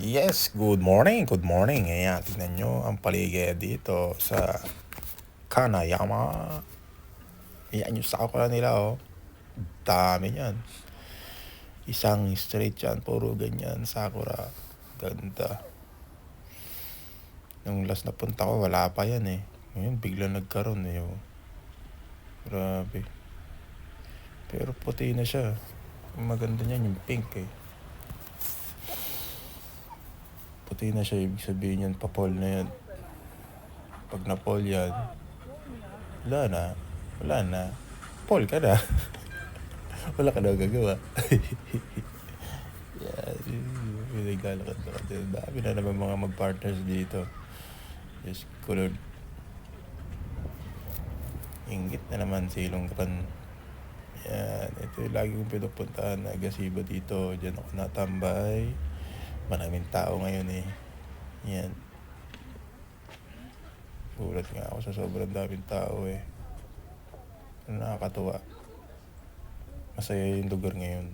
Yes, good morning, good morning. Ayan, tignan nyo ang paligid dito sa Kanayama. Ayan yung sakura nila, oh. Dami yan. Isang straight yan, puro ganyan, sakura. Ganda. Nung last na punta ko, wala pa yan eh. Ngayon, bigla nagkaroon eh, oh. Grabe. Pero puti na siya. Ang maganda niyan yung pink eh. Puti na siya, ibig sabihin yan, pa-fall na yan. Pag na-fall yan, wala na. Fall ka na. Wala ka na gagawa. Yan, naglalakad na kasi. Dami na naman mga mag-partners dito. Just kulod. Inggit na naman silong kapan. Yan, ito yung lagi kong pinupuntahan na gazebo dito. Diyan ako natambay. Maraming tao ngayon eh. Yan. Gulat nga ako sa sobrang daming tao eh. Nakakatuwa. Masaya yung lugar ngayon.